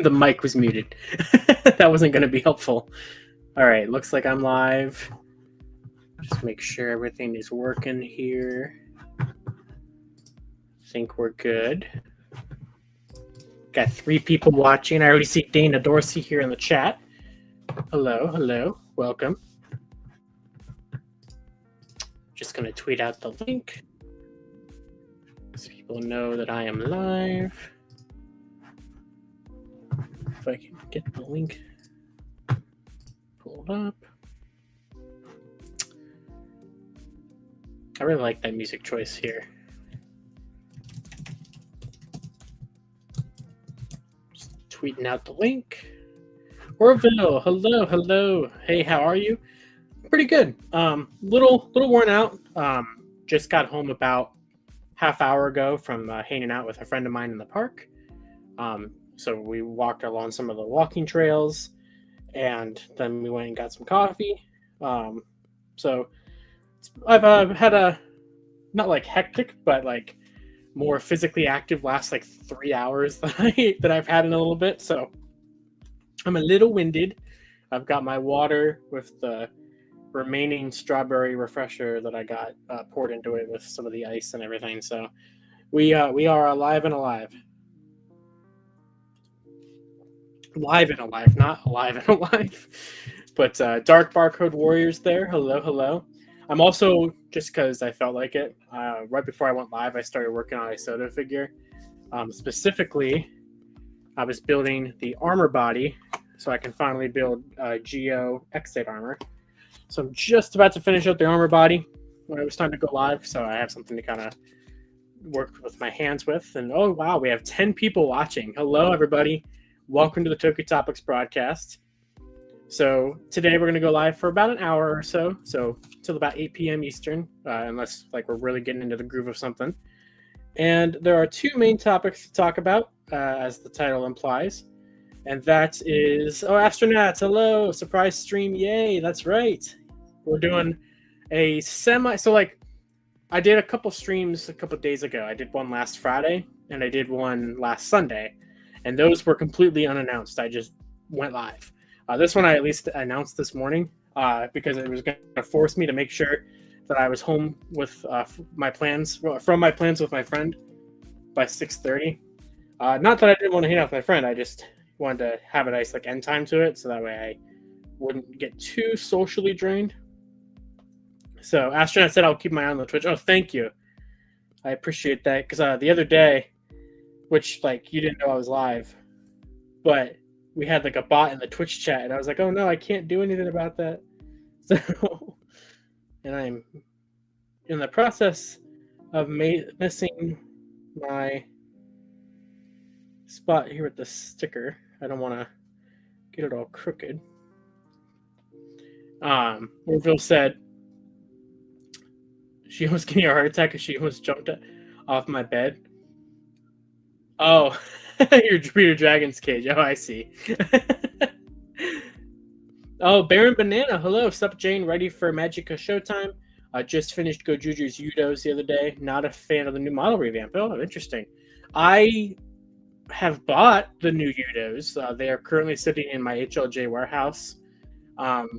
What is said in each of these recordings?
The mic was muted. That wasn't going to be helpful. All right, looks like I'm live. Just make sure everything is working here. Think we're good. Got 3 people watching. I already see Dana Dorsey here in the chat. Hello, welcome. Just going to tweet out the link so people know that I am live. If I can get the link pulled up. I really like that music choice here. Just tweeting out the link. Orville, hello. Hey, how are you? Pretty good. Little worn out. Just got home about half hour ago from hanging out with a friend of mine in the park. So we walked along some of the walking trails, and then we went and got some coffee. So I've had a not like hectic, but like more physically active last like 3 hours that I've had in a little bit. So I'm a little winded. I've got my water with the remaining strawberry refresher that I got poured into it with some of the ice and everything. So we are alive and alive. Live and alive, not alive and alive. But Dark Barcode Warriors there. Hello. I'm also, just because I felt like it, right before I went live, I started working on a Soda figure. Specifically, I was building the armor body so I can finally build Geo X8 armor. So I'm just about to finish up the armor body when it was time to go live. So I have something to kind of work with my hands with. And oh, wow, we have 10 people watching. Hello, everybody. Welcome to the Tokyo Topics broadcast. So today we're going to go live for about an hour or so till about 8 p.m. Eastern, unless like we're really getting into the groove of something. And there are 2 main topics to talk about, as the title implies, and that is astronauts. Hello, surprise stream, yay! That's right. We're doing a I did a couple streams a couple days ago. I did one last Friday and I did one last Sunday. And those were completely unannounced. I just went live. This one I at least announced this morning because it was going to force me to make sure that I was home with from my plans with my friend by 6:30. Not that I didn't want to hang out with my friend. I just wanted to have a nice end time to it, so that way I wouldn't get too socially drained. So Astronaut said I'll keep my eye on the Twitch. Oh, thank you. I appreciate that because the other day, which you didn't know I was live, but we had a bot in the Twitch chat, and I was like, oh no, I can't do anything about that. So, and I'm in the process of missing my spot here with the sticker. I don't want to get it all crooked. Orville said she was getting a heart attack because she almost jumped off my bed. Oh, your Jupiter Dragon's cage. Oh, I see. Oh, Baron Banana. Hello. Sup, Jane? Ready for Magica Showtime? Just finished Gojuju's Yudos the other day. Not a fan of the new model revamp. Oh, interesting. I have bought the new Yudos. They are currently sitting in my HLJ warehouse,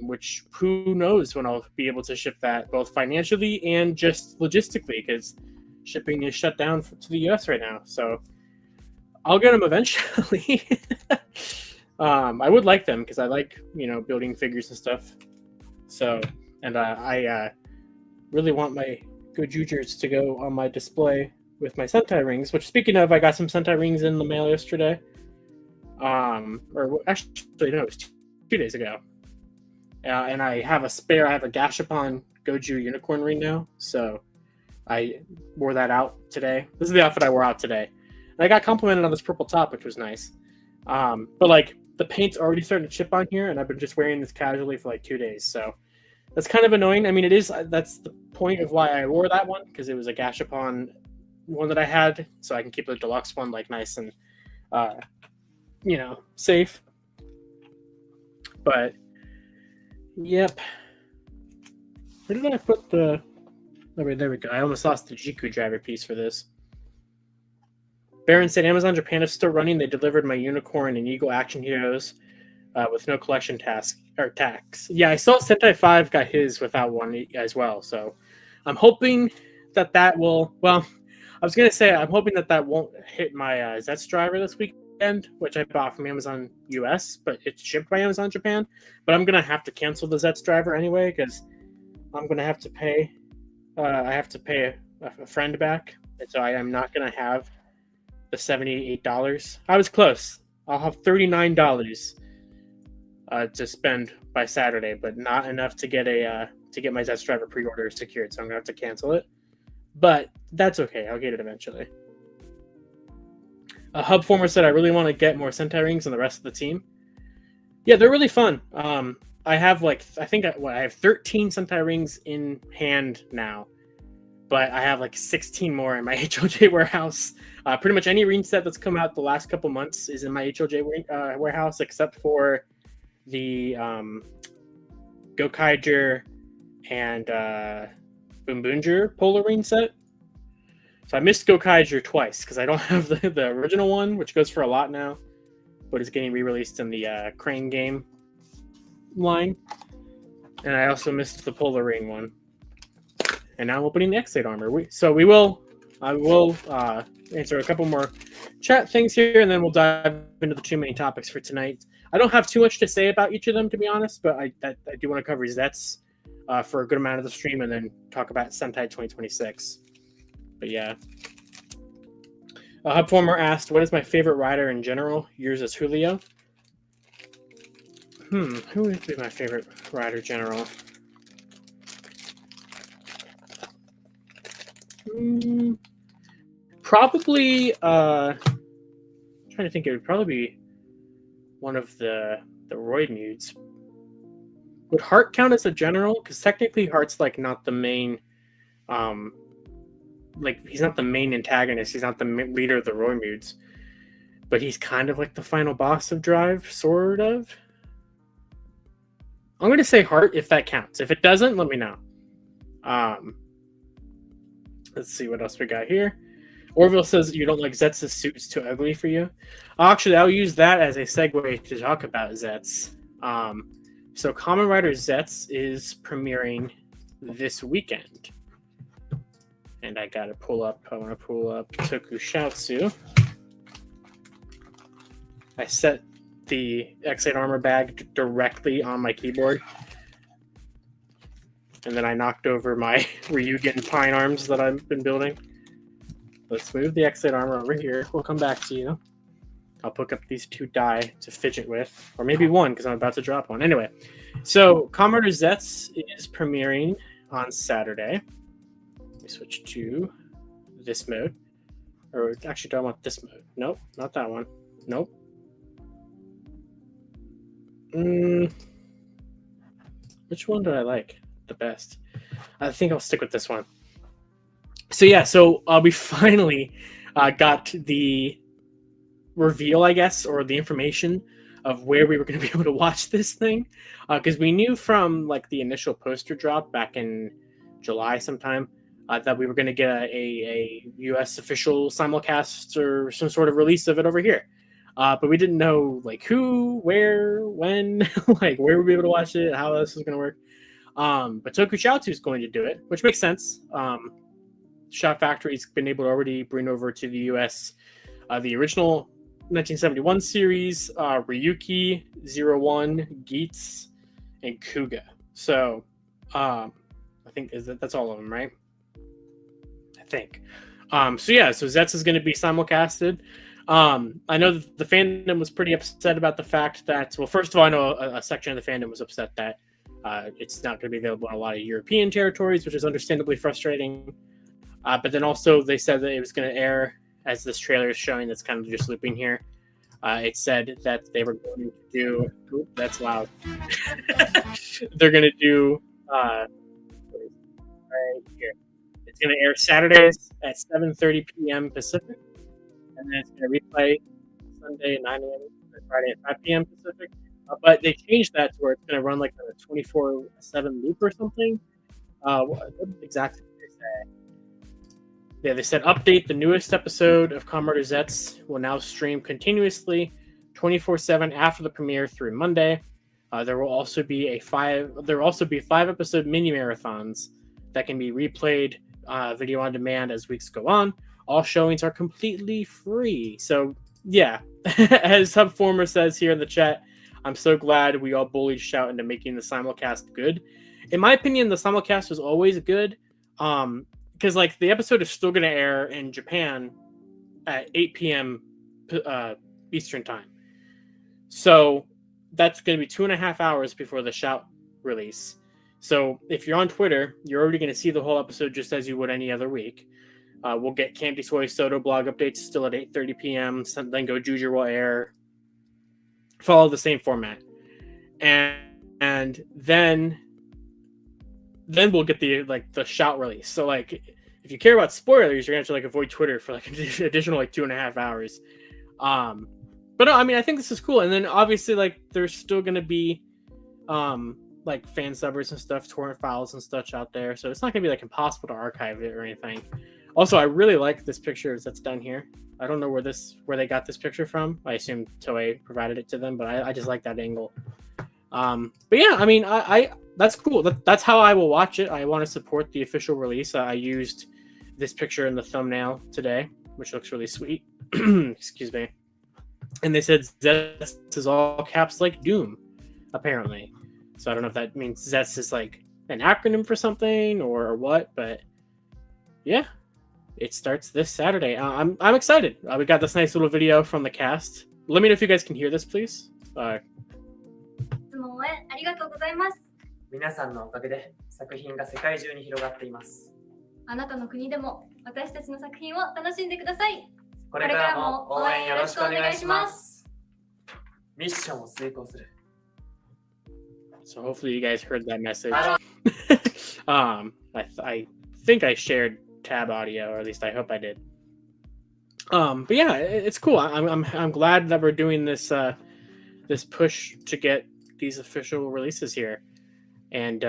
which who knows when I'll be able to ship that, both financially and just logistically, because shipping is shut down to the US right now. So I'll get them eventually. I would like them because I like, building figures and stuff. So, and I really want my Gojujers to go on my display with my Sentai rings, which, speaking of, I got some Sentai rings in the mail yesterday. Or actually, no, it was 2 days ago. And I have a Gashapon Goju unicorn ring now, so I wore that out today. This is the outfit I wore out today. And I got complimented on this purple top, which was nice. But the paint's already starting to chip on here, and I've been just wearing this casually for 2 days. So that's kind of annoying. I mean, that's the point of why I wore that one, because it was a Gashapon one that I had, so I can keep the deluxe one nice and safe. But yep. Where did I put the... Oh, wait, there we go. I almost lost the Jiku driver piece for this. Baron said Amazon Japan is still running. They delivered my Unicorn and Eagle Action Heroes with no collection tax. Yeah, I saw Sentai 5 got his without one as well. So I'm hoping that will. Well, I was gonna say I'm hoping that won't hit my Zeztz driver this weekend, which I bought from Amazon US, but it's shipped by Amazon Japan. But I'm gonna have to cancel the Zeztz driver anyway because I'm gonna have to pay. I have to pay a friend back, and so I am not gonna have the $78. I was close. I'll have $39 to spend by Saturday, but not enough to get my Zeztz driver pre-order secured. So I'm gonna have to cancel it. But that's okay. I'll get it eventually. Hub Former said I really want to get more Sentai rings and the rest of the team. Yeah, they're really fun. I have I have 13 Sentai rings in hand now, but I have 16 more in my HOJ warehouse. Pretty much any ring set that's come out the last couple months is in my HOJ warehouse, except for the Gokaiger and Boom Polar ring set. So I missed Gokaiger twice because I don't have the original one, which goes for a lot now, but it's getting re-released in the Crane game line. And I also missed the Polar ring one. And now I'm opening the X8 armor. I will answer a couple more chat things here, and then we'll dive into the two main topics for tonight. I don't have too much to say about each of them, to be honest, but I do want to cover Zets for a good amount of the stream, and then talk about Sentai 2026. But yeah. Hub Former asked, what is my favorite rider in general? Yours is Julio. Who would be my favorite rider general? Probably I'm trying to think. It would probably be one of the Roid Mudes. Would Heart count as a general? Because technically Heart's not the main he's not the main antagonist, he's not the leader of the Roid Mudes, but he's kind of the final boss of Drive, sort of. I'm going to say Heart if that counts. If it doesn't, let me know. Let's see what else we got here. Orville says you don't like Zets' suit, is too ugly for you. Actually, I'll use that as a segue to talk about Zets. So Kamen Rider Zets is premiering this weekend. And I want to pull up Tokusatsu. I set the X8 armor bag directly on my keyboard. And then I knocked over my Ryugen pine arms that I've been building. Let's move the X8 armor over here. We'll come back to you. I'll pick up these two die to fidget with. Or maybe one, because I'm about to drop one. Anyway, so Kamen Rider Zets is premiering on Saturday. Let me switch to this mode. Or actually, do I want this mode? Nope, not that one. Nope. Which one do I like the best? I think I'll stick with this one. So we finally got the reveal, I guess, or the information of where we were going to be able to watch this thing, because we knew from the initial poster drop back in July sometime that we were going to get a US official simulcast or some sort of release of it over here, but we didn't know who, where, when, where we'd be able to watch it, how this was going to work. But Tokusatsu is going to do it, which makes sense. Shot Factory's been able to already bring over to the US the original 1971 series, Ryuki, 01, Geets, and Kuga. So I think that's all of them, right? I think. So Zets is going to be simulcasted. I know the fandom was pretty upset about the fact that, well, first of all, I know a section of the fandom was upset that it's not going to be available in a lot of European territories, which is understandably frustrating. But then also they said that it was going to air, as this trailer is showing, that's kind of just looping here. It said that they were going to do... Ooh, that's loud. They're going to do... right here. It's going to air Saturdays at 7:30 p.m. Pacific. And then it's going to replay Sunday at 9 a.m. and Friday at 5 p.m. Pacific. But they changed that to where it's going to run a 24/7 loop or something. What exactly did they say? Yeah, they said update, the newest episode of Kamen Rider Zets will now stream continuously 24/7 after the premiere through Monday. There will also be 5-episode mini marathons that can be replayed video on demand as weeks go on. All showings are completely free. So yeah, as Subformer says here in the chat, I'm so glad we all bullied Shout into making the simulcast good. In my opinion, the simulcast was always good. Because like the episode is still going to air in Japan at 8 p.m. Eastern time. So that's going to be 2.5 hours before the Shout release. So if you're on Twitter, you're already going to see the whole episode just as you would any other week. We'll get Candy Soy Soto blog updates still at 8:30 p.m. Then Go Juju will air. Follow the same format. And then we'll get the Shout release. So like if you care about spoilers, you're gonna have to like avoid Twitter for like an additional like 2.5 hours. But no, I mean I think this is cool. And then obviously like there's still gonna be like fan subbers and stuff, torrent files and such out there. So it's not gonna be like impossible to archive it or anything. Also, I really like this picture that's down here. I don't know where they got this picture from. I assume Toei provided it to them, but I just like that angle. But yeah, I mean, I that's cool. That's how I will watch it. I want to support the official release. I used this picture in the thumbnail today, which looks really sweet. Excuse me. And they said Zeztz is all caps like Doom, apparently. So I don't know if that means Zeztz is like an acronym for something or what, but yeah, it starts this Saturday. I'm excited. We got this nice little video from the cast. Let me know if you guys can hear this, please. 質問ありがとうございます。皆さんのおかげで作品が世界中に広がっています。あなたの国でも私たちの作品を楽しんでください。これからも応援よろしくお願いします。ミッションを遂行する。So hopefully you guys heard that message. I think I shared tab audio, or at least I hope I did. But yeah, it's cool. I'm glad that we're doing this this push to get these official releases here, and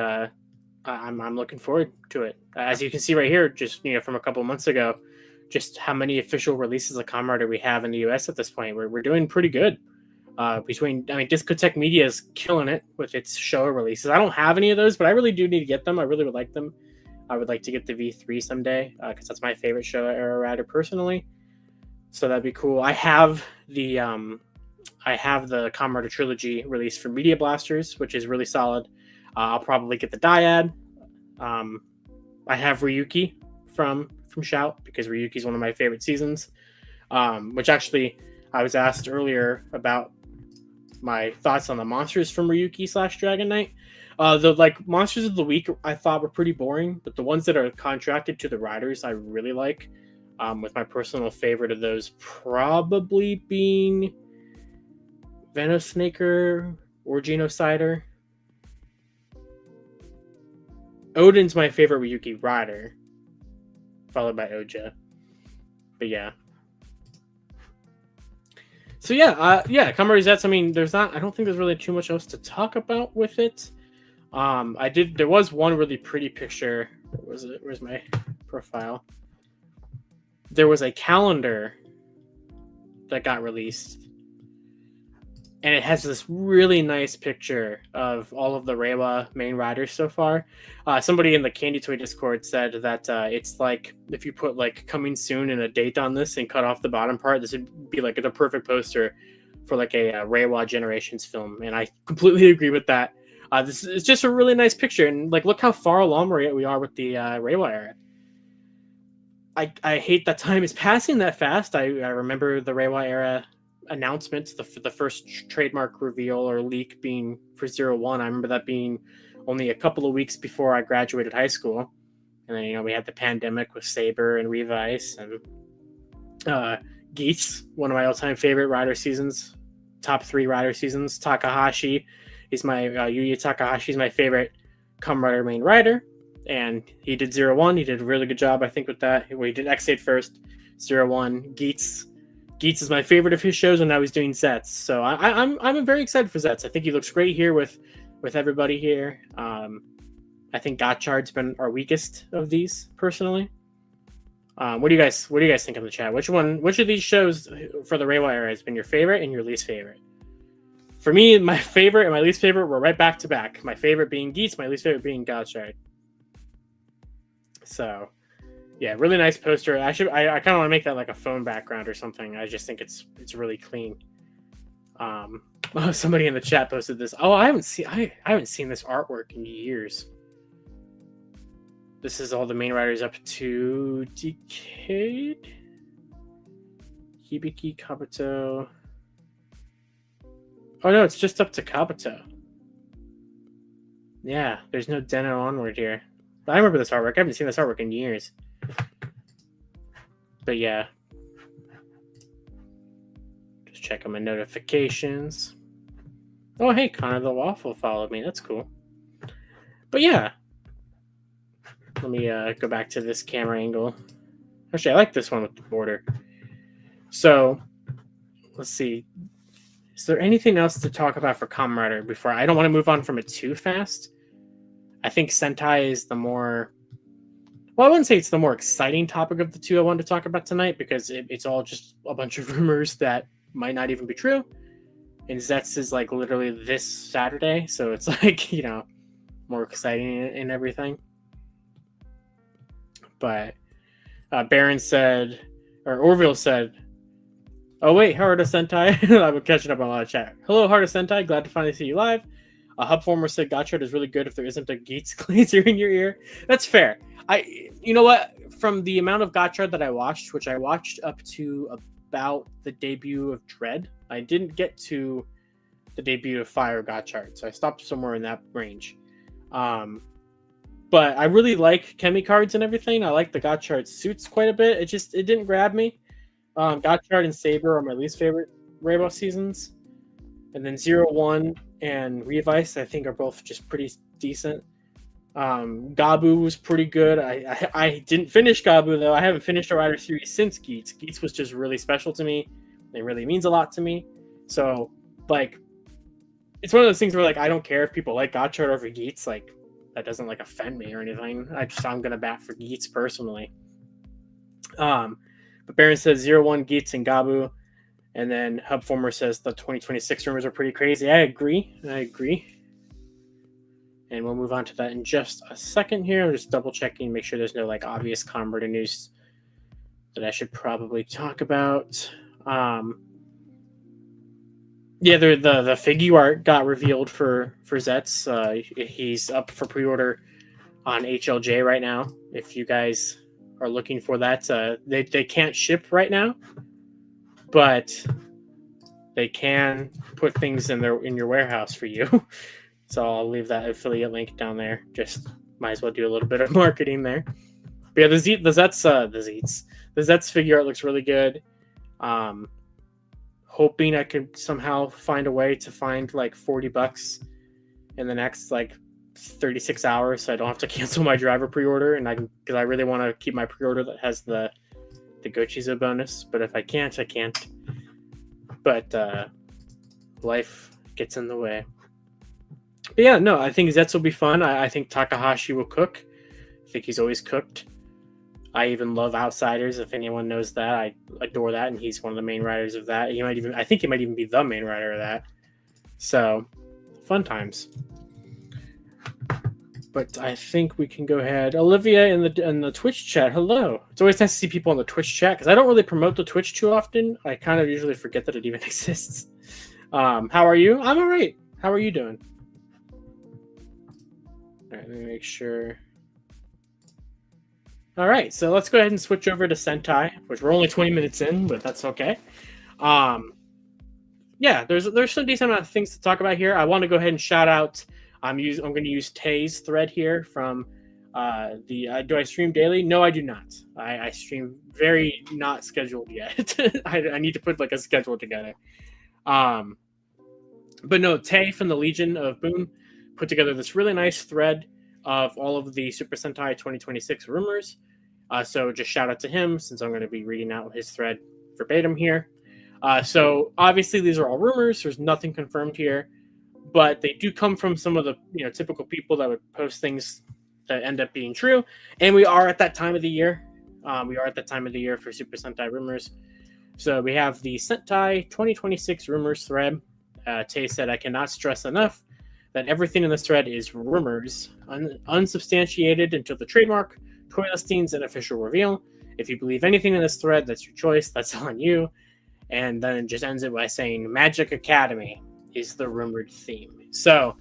I'm looking forward to it. As you can see right here, just from a couple months ago, just how many official releases of Kamen Rider we have in the US at this point. We're doing pretty good. Discotech Media is killing it with its show releases. I don't have any of those, but I really do need to get them. I really would like them. I would like to get the V3 someday because that's my favorite show era rider personally. So that'd be cool. I have the Kamen Rider trilogy released for Media Blasters, which is really solid. I'll probably get the Dyad. I have Ryuki from Shout because Ryuki is one of my favorite seasons. Which actually I was asked earlier about my thoughts on the monsters from Ryuki / Dragon Knight. The monsters of the week I thought were pretty boring, but the ones that are contracted to the riders I really like. With my personal favorite of those probably being Venosnaker or Genocider. Odin's my favorite Ryuki rider, followed by Oja. But yeah. So yeah, Kamen Rider Zets. I mean, I don't think there's really too much else to talk about with it. There was one really pretty picture. Where was it? Where's my profile? There was a calendar that got released, and it has this really nice picture of all of the Reiwa main riders so far. Somebody in the Candy Toy Discord said that it's like if you put like coming soon and a date on this and cut off the bottom part, this would be like the perfect poster for like a Reiwa Generations film, and I completely agree with that. This is just a really nice picture, and like look how far along we are with the Reiwa era. I hate that time is passing that fast. I remember the Reiwa era announcements, the first trademark reveal or leak being for 01. I remember that being only a couple of weeks before I graduated high school. And then, we had the pandemic with Saber and Revice and Geats, one of my all-time favorite rider seasons, top 3 rider seasons. Takahashi is Yuya Takahashi is my favorite Kamen Rider main rider. And he did 01. He did a really good job, I think, with that. He did X8 first, 01. Geats is my favorite of his shows, and now he's doing Zets. So I'm very excited for Zets. I think he looks great here with everybody here. I think Gotchard's been our weakest of these, personally. What do you guys think in the chat? Which of these shows for the Reiwa era has been your favorite and your least favorite? For me, my favorite and my least favorite were right back to back. My favorite being Zeztz, my least favorite being Gotchard. So, yeah, really nice poster. I kind of want to make that like a phone background or something. I just think it's really clean. Somebody in the chat posted this. Oh, I haven't seen this artwork in years. This is all the main riders up to Decade, Hibiki, Kabuto. Oh no, it's just up to Kabuto. Yeah, there's no Deno onward here. But I remember this artwork. I haven't seen this artwork in years. But yeah. Just checking my notifications. Oh, hey, Connor the Waffle followed me. That's cool. But yeah. Let me go back to this camera angle. Actually, I like this one with the border. So, let's see. Is there anything else to talk about for Kamen Rider before? I don't want to move on from it too fast. I think Sentai is the more... Well, I wouldn't say it's the more exciting topic of the two I wanted to talk about tonight because it's all just a bunch of rumors that might not even be true. And Zets is like literally this Saturday, so it's like, you know, more exciting and everything. But Baron said, or Orville said, oh wait, Heart of Sentai. I've been catching up on a lot of chat. Hello, Heart of Sentai. Glad to finally see you live. Hubformer said Gotchard is really good if there isn't a Zeztz glazer in your ear. That's fair. You know what? From the amount of Gotchard that I watched, which I watched up to about the debut of Dread, I didn't get to the debut of Fire Gotchard, so I stopped somewhere in that range. But I really like Chemi cards and everything. I like the Gotchard suits quite a bit. It didn't grab me. Gotchard and Saber are my least favorite Reiwa seasons. And then 01 and Revice, I think, are both just pretty decent. Gabu was pretty good. I didn't finish Gabu, though. I haven't finished a Rider series since Zeztz. Zeztz was just really special to me. It really means a lot to me. So, like, it's one of those things where, like, I don't care if people like Gotchard over Zeztz. Like, that doesn't, like, offend me or anything. I'm going to bat for Zeztz personally. But Baron says 01, Zeztz, and Gabu. And then Hubformer says the 2026 rumors are pretty crazy. I agree. And we'll move on to that in just a second here. I'm just double checking, make sure there's no like obvious Kamen Rider news that I should probably talk about. Yeah, the figure art got revealed for Zets. He's up for pre-order on HLJ right now. If you guys are looking for that, they can't ship right now, but they can put things in your warehouse for you. So I'll leave that affiliate link down there. Just might as well do a little bit of marketing there. But yeah, the Zets figure art looks really good. Hoping I could somehow find a way to find like $40 in the next like 36 hours, so I don't have to cancel my driver pre-order, and because I really want to keep my pre-order that has the Gochizo bonus. But if I can't, I can't. But life gets in the way. But yeah, no, I think Zets will be fun. I think Takahashi will cook. I think he's always cooked. I even love Outsiders. If anyone knows that, I adore that, and he's one of the main writers of that. I think he might even be the main writer of that. So, fun times. But I think we can go ahead. Olivia in the Twitch chat. Hello. It's always nice to see people in the Twitch chat because I don't really promote the Twitch too often. I kind of usually forget that it even exists. How are you? I'm all right. How are you doing? All right, let me make sure. All right, so let's go ahead and switch over to Sentai, which we're only 20 minutes in, but that's okay. Yeah, there's some decent amount of things to talk about here. I want to go ahead and shout out. I'm going to use Tay's thread here from do I stream daily? No, I do not. I stream very not scheduled yet. I need to put like a schedule together. But no, Tay from the Legion of Boom put together this really nice thread of all of the Super Sentai 2026 rumors. So just shout out to him since I'm going to be reading out his thread verbatim here. So obviously these are all rumors. There's nothing confirmed here, but they do come from some of the typical people that would post things that end up being true. And we are at that time of the year. We are at the time of the year for Super Sentai rumors. So we have the Sentai 2026 rumors thread. Tay said, I cannot stress enough that everything in this thread is rumors, unsubstantiated until the trademark, toy listings, and official reveal. If you believe anything in this thread, that's your choice. That's on you. And then it just ends it by saying Magic Academy is the rumored theme. So,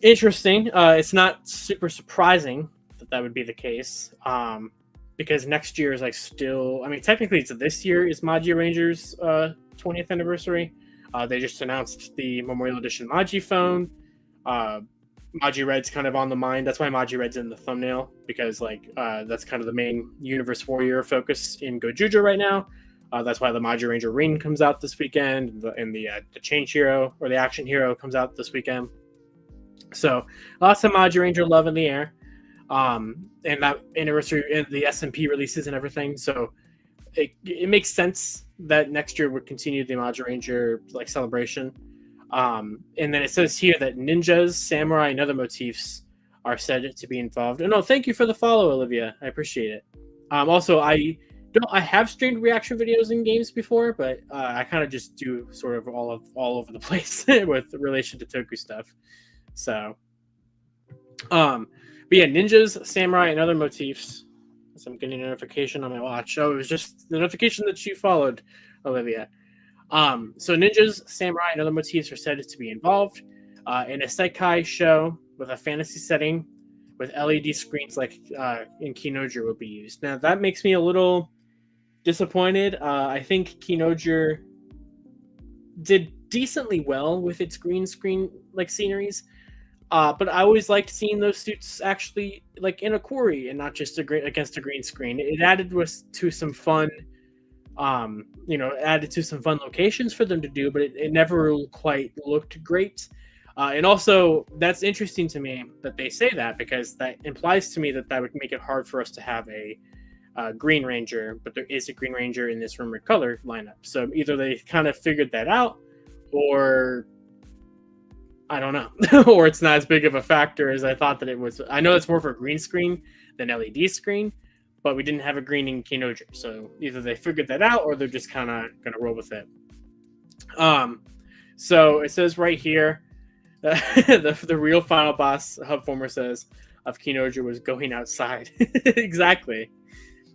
interesting. It's not super surprising that would be the case. Because next year is like still... I mean, technically it's this year is Magi Ranger's 20th anniversary. They just announced the Memorial Edition Magi phone. Magi Red's kind of on the mind. That's why Magi Red's in the thumbnail, because like that's kind of the main Universe Warrior focus in Gojujo right now. That's why the Magi Ranger Ring comes out this weekend, and the Change Hero or the Action Hero comes out this weekend. So lots of Magi Ranger love in the air, and that anniversary and the SMP releases and everything. So it makes sense that next year would continue the Magi Ranger like celebration. And then it says here that ninjas, samurai, and other motifs are said to be involved. And thank you for the follow, Olivia. I appreciate it. Also, I have streamed reaction videos in games before, but I kind of just do sort of all over the place with relation to Toku stuff. So, but yeah, ninjas, samurai, and other motifs. So I'm getting a notification on my watch. Oh, it was just the notification that you followed, Olivia. So ninjas, samurai, and other motifs are said to be involved in a Sekai show with a fantasy setting with LED screens like in Kinoger would be used. Now that makes me a little disappointed. I think Kinoger did decently well with its green screen like sceneries, but I always liked seeing those suits actually like in a quarry and not just against a green screen. It added to some fun. Added to some fun locations for them to do, but it never quite looked great. And also, that's interesting to me that they say that, because that implies to me that would make it hard for us to have a Green Ranger, but there is a Green Ranger in this rumored color lineup. So either they kind of figured that out, or I don't know, or it's not as big of a factor as I thought that it was. I know it's more for green screen than LED screen, but we didn't have a green in Kinoger, so either they figured that out or they're just kind of going to roll with it. So it says right here, the real final boss, Hubformer says, of Kinoger was going outside. Exactly.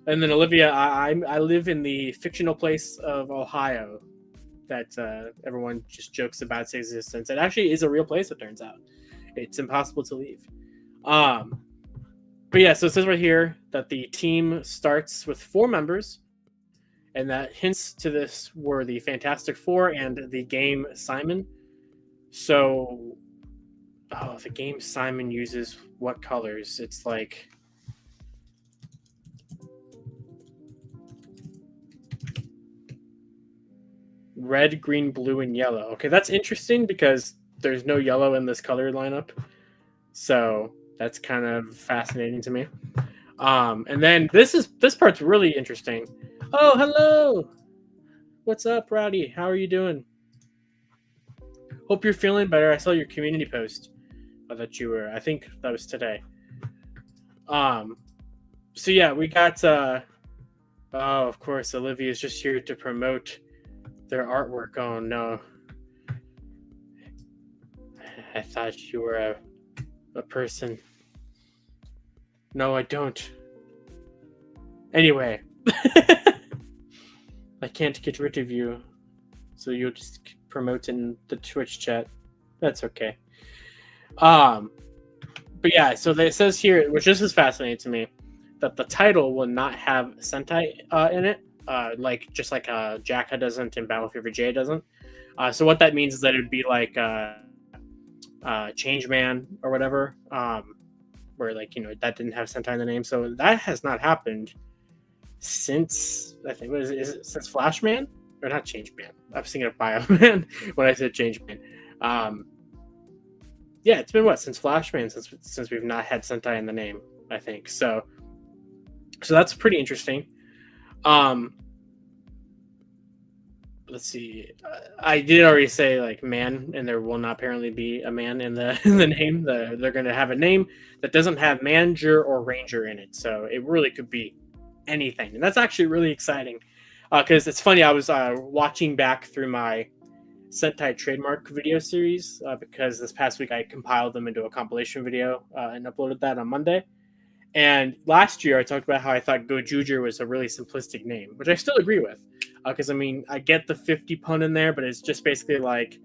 And then Olivia, I live in the fictional place of Ohio that everyone just jokes about its existence. It actually is a real place, it turns out. It's impossible to leave. But yeah, so it says right here that the team starts with 4 members, and that hints to this were the Fantastic Four and the game Simon. So, the game Simon uses what colors? It's like red, green, blue, and yellow. Okay, that's interesting because there's no yellow in this color lineup. So that's kind of fascinating to me. And then this part's really interesting. Oh, hello. What's up, Rowdy? How are you doing? Hope you're feeling better. I saw your community post that you were. I think that was today. So yeah, we got. Of course, Olivia's just here to promote their artwork. Oh no. I thought you were a person. No, I don't. Anyway, I can't get rid of you, so you'll just keep promoting the Twitch chat. That's okay. But yeah, so it says here, which this is fascinating to me, that the title will not have Sentai in it, just like Jacka doesn't and Battle Fever J doesn't. So what that means is that it would be like Changeman or whatever, where that didn't have Sentai in the name. So that has not happened since, I think, is it since Flashman? Or not Changeman. I was thinking of Bioman when I said Changeman. Yeah, it's been since Flashman, since we've not had Sentai in the name, I think. So that's pretty interesting. Let's see. I did already say man, and there will not apparently be a man in the name. They're going to have a name that doesn't have manager or ranger in it. So it really could be anything. And that's actually really exciting. Because it's funny, I was watching back through my Sentai trademark video series because this past week I compiled them into a compilation video and uploaded that on Monday. And last year I talked about how I thought Gojuger was a really simplistic name, which I still agree with. Because I mean, I get the 50 pun in there, but it's just basically like,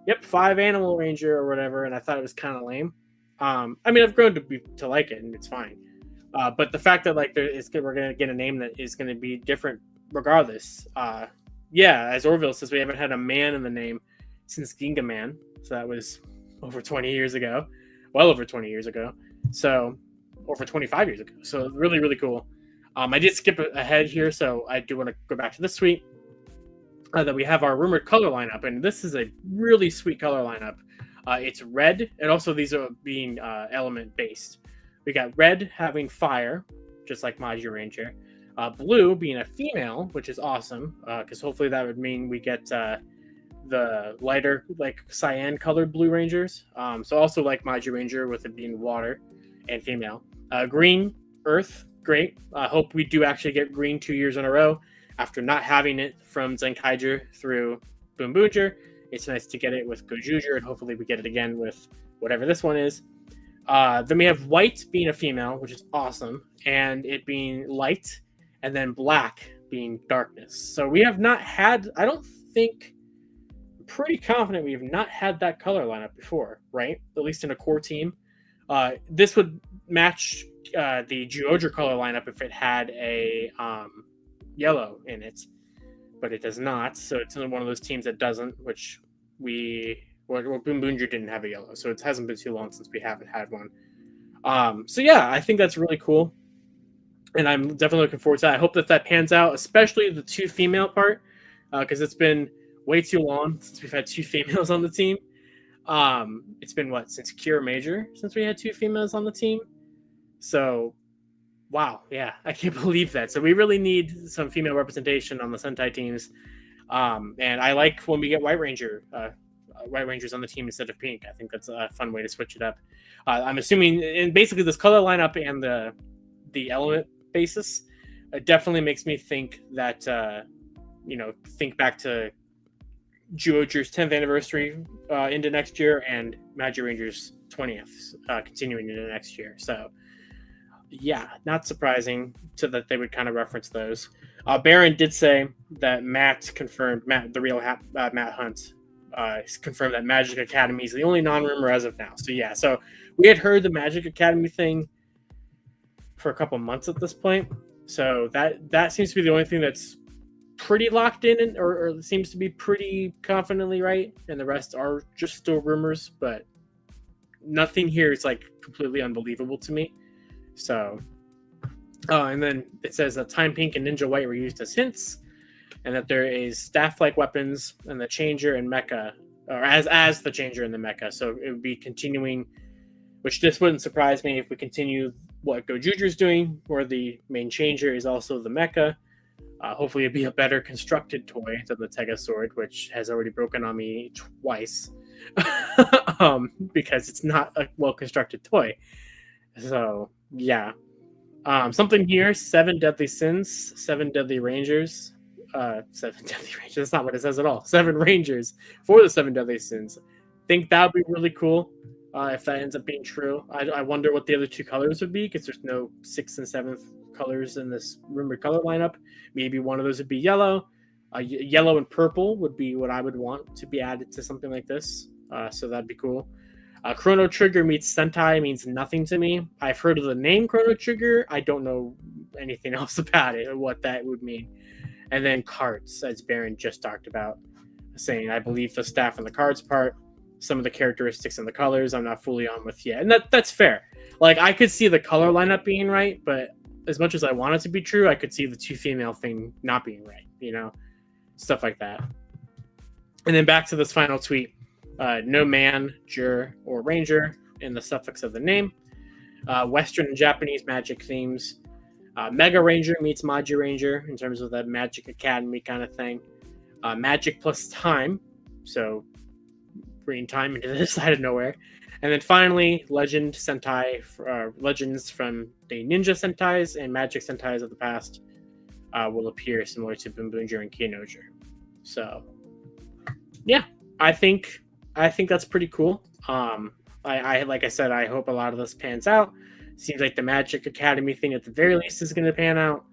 yep, 5 Animal Ranger or whatever, and I thought it was kind of lame. I mean, I've grown to like it, and it's fine. But the fact that like we're gonna get a name that is gonna be different regardless. Yeah, as Orville says, we haven't had a man in the name since Ginga Man, so that was over 20 years ago, well over 20 years ago. So over 25 years ago. So really, really cool. I did skip ahead here, so I do want to go back to this tweet that we have our rumored color lineup, and this is a really sweet color lineup. It's red, and also these are being element based. We got red having fire, just like Magi Ranger. Blue being a female, which is awesome, because hopefully that would mean we get the lighter, like cyan colored Blue Rangers. So also like Magi Ranger with it being water and female. Green, Earth, great. I hope we do actually get green 2 years in a row after not having it from Zenkaiger through Boom Booger. It's nice to get it with Gojuger, and hopefully we get it again with whatever this one is. Then we have white being a female, which is awesome, and it being light, and then black being darkness. So we have not had, I don't think, I'm pretty confident we have not had that color lineup before, right? At least in a core team. This would match the Zyuohger color lineup if it had a yellow in it, but it does not. So it's one of those teams that doesn't, which Boom Boonger didn't have a yellow, so it hasn't been too long since we haven't had one. So yeah, I think that's really cool, and I'm definitely looking forward to that. I hope that pans out, especially the 2 female part, because it's been way too long since we've had 2 females on the team. It's been since Kira Major since we had 2 females on the team. So wow, yeah, I can't believe that. So we really need some female representation on the Sentai teams. And I like when we get White Rangers on the team instead of pink. I think that's a fun way to switch it up. I'm assuming, and basically this color lineup and the element basis definitely makes me think that think back to Zyuohger's 10th anniversary into next year, and Magi Ranger's 20th continuing into next year. So yeah, not surprising that they would kind of reference those. Baron did say that Matt confirmed, the real Matt Hunt, confirmed that Magic Academy is the only non-rumor as of now. So yeah, so we had heard the Magic Academy thing for a couple months at this point. So that seems to be the only thing that's pretty locked in, or seems to be pretty confidently right, and the rest are just still rumors. But nothing here is like completely unbelievable to me. So, and then it says that Time Pink and Ninja White were used as hints, and that there is staff-like weapons and the Changer and Mecha, or as the Changer and the Mecha. So it would be continuing, which this wouldn't surprise me if we continue what Gojuger's doing, where the main Changer is also the Mecha. Hopefully it'd be a better constructed toy than the Tega Sword, which has already broken on me twice because it's not a well-constructed toy. So yeah, something here: 7 deadly sins, 7 deadly rangers, 7 deadly rangers. That's not what it says at all. 7 rangers for the 7 deadly sins. Think that would be really cool if that ends up being true. I wonder what the other 2 colors would be, because there's no 6th and 7th colors in this rumored color lineup. Maybe one of those would be yellow. Yellow and purple would be what I would want to be added to something like this. So that'd be cool. Chrono Trigger meets Sentai means nothing to me. I've heard of the name Chrono Trigger. I don't know anything else about it or what that would mean. And then cards, as Baron just talked about, saying I believe the staff and the cards part, some of the characteristics and the colors I'm not fully on with yet. And that's fair. Like, I could see the color lineup being right, but as much as I want it to be true, I could see the 2 female thing not being right, stuff like that. And then back to this final tweet. No man, jur, or ranger in the suffix of the name. Western and Japanese magic themes. Mega Ranger meets Magi Ranger in terms of the Magic Academy kind of thing. Magic plus time, so bringing time into this out of nowhere. And then finally, Legend Sentai, legends from the Ninja Sentais and Magic Sentais of the past. will appear similar to Bunbunju and Kyanojo. So, yeah, I think that's pretty cool. I like I said, I hope a lot of this pans out. Seems like the Magic Academy thing at the very least is going to pan out,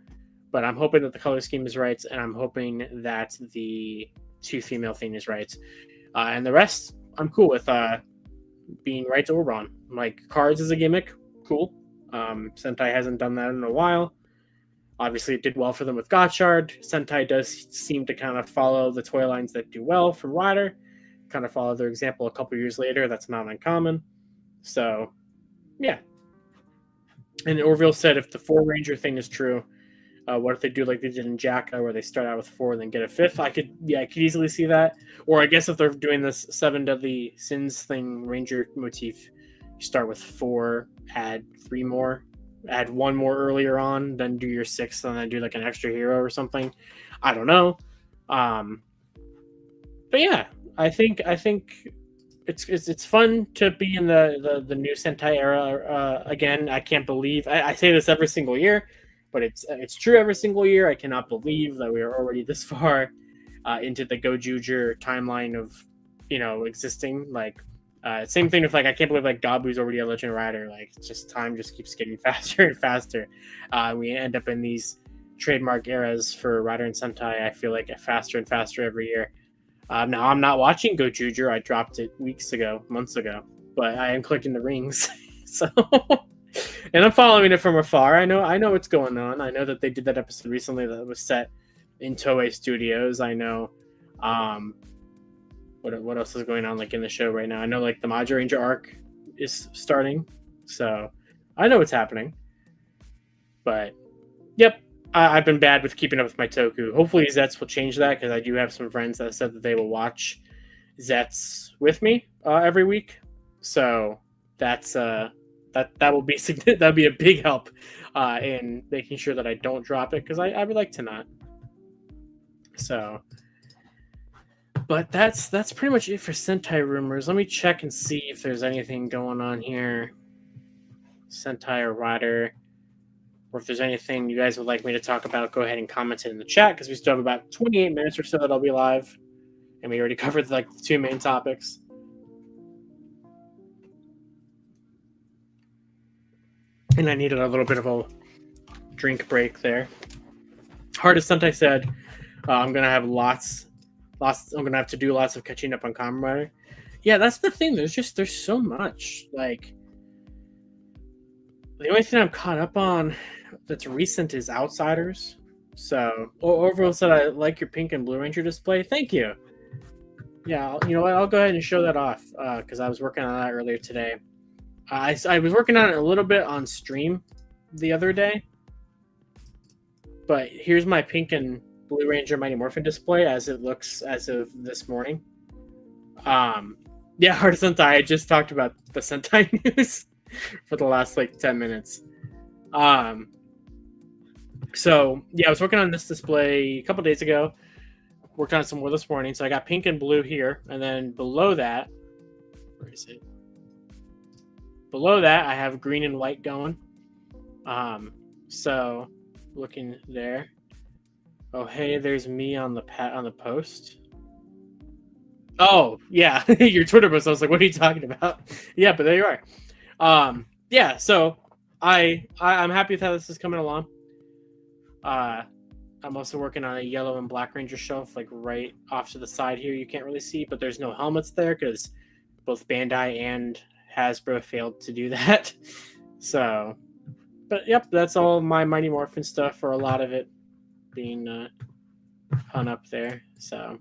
but I'm hoping that the color scheme is right, and I'm hoping that the 2 female thing is right, and the rest I'm cool with being right or wrong. Like, cards as a gimmick, cool. Sentai hasn't done that in a while. Obviously, it did well for them with Gotchard. Sentai does seem to kind of follow the toy lines that do well from Rider. Kind of follow their example a couple years later. That's not uncommon. So, yeah. And Orville said if the 4 Ranger thing is true, what if they do like they did in Jacka, where they start out with 4 and then get a 5th? I could easily see that. Or I guess if they're doing this 7 Deadly Sins thing, Ranger motif, you start with 4, add 3 more, add 1 more earlier on, then do your 6th, and then do like an extra hero or something. I don't know. But yeah, I think it's fun to be in the new Sentai era again. I can't believe I say this every single year, but it's true every single year. I cannot believe that we are already this far into the Gojuger timeline of existing. Like same thing with like I can't believe like Gabu's already a Legend Rider. Like it's just time just keeps getting faster and faster. We end up in these trademark eras for Rider and Sentai. I feel like faster and faster every year. Now I'm not watching Gojuger. I dropped it months ago, but I am collecting the rings. So, and I'm following it from afar. I know what's going on. I know that they did that episode recently that was set in Toei Studios. I know, what else is going on like in the show right now? I know like the Majin Ranger arc is starting, so I know what's happening. But, yep. I've been bad with keeping up with my Toku. Hopefully Zets will change that, because I do have some friends that said that they will watch Zets with me every week. So that's that will be that'll be a big help in making sure that I don't drop it, because I would like to not. So, but that's pretty much it for Sentai rumors. Let me check and see if there's anything going on here. Sentai or Rider. Or if there's anything you guys would like me to talk about, go ahead and comment it in the chat, because we still have about 28 minutes or so that I'll be live. And we already covered like the 2 main topics. And I needed a little bit of a drink break there. Hardest Sentai said, I'm going to have I'm going to have to do lots of catching up on Kamen Rider. Yeah, that's the thing. There's so much. Like, the only thing I'm caught up on that's recent is Outsiders. So, Orville said, I like your pink and blue Ranger display. Thank you. Yeah, you know what? I'll go ahead and show that off, because I was working on that earlier today. I was working on it a little bit on stream the other day. But here's my pink and blue Ranger Mighty Morphin display as it looks as of this morning. Yeah, Heart of Sentai, I just talked about the Sentai news for the last like 10 minutes. So yeah, I was working on this display a couple days ago. Worked on it some more this morning. So I got pink and blue here, and then below that, where is it? Below that, I have green and white going. So looking there. Oh hey, there's me on the post. Oh yeah, your Twitter post. I was like, what are you talking about? Yeah, but there you are. Yeah, so I'm happy with how this is coming along. I'm also working on a yellow and black Ranger shelf, like right off to the side here. You can't really see, but there's no helmets there because both Bandai and Hasbro failed to do that. So, but yep, that's all my Mighty Morphin stuff, for a lot of it being hung up there. So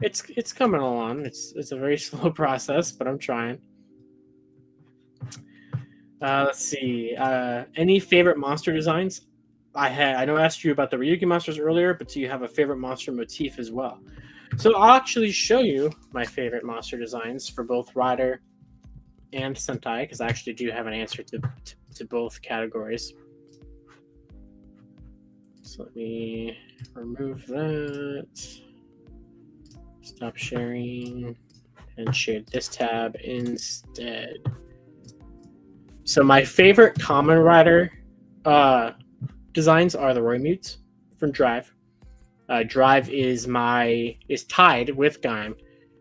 it's coming along. It's a very slow process, but I'm trying. Let's see. Any favorite monster designs? I know I asked you about the Ryugi monsters earlier, but do you have a favorite monster motif as well? So I'll actually show you my favorite monster designs for both Rider and Sentai, because I actually do have an answer to both categories. So let me remove that. Stop sharing and share this tab instead. So my favorite Kamen Rider designs are the Roy Mutes from Drive. Drive is tied with Gaim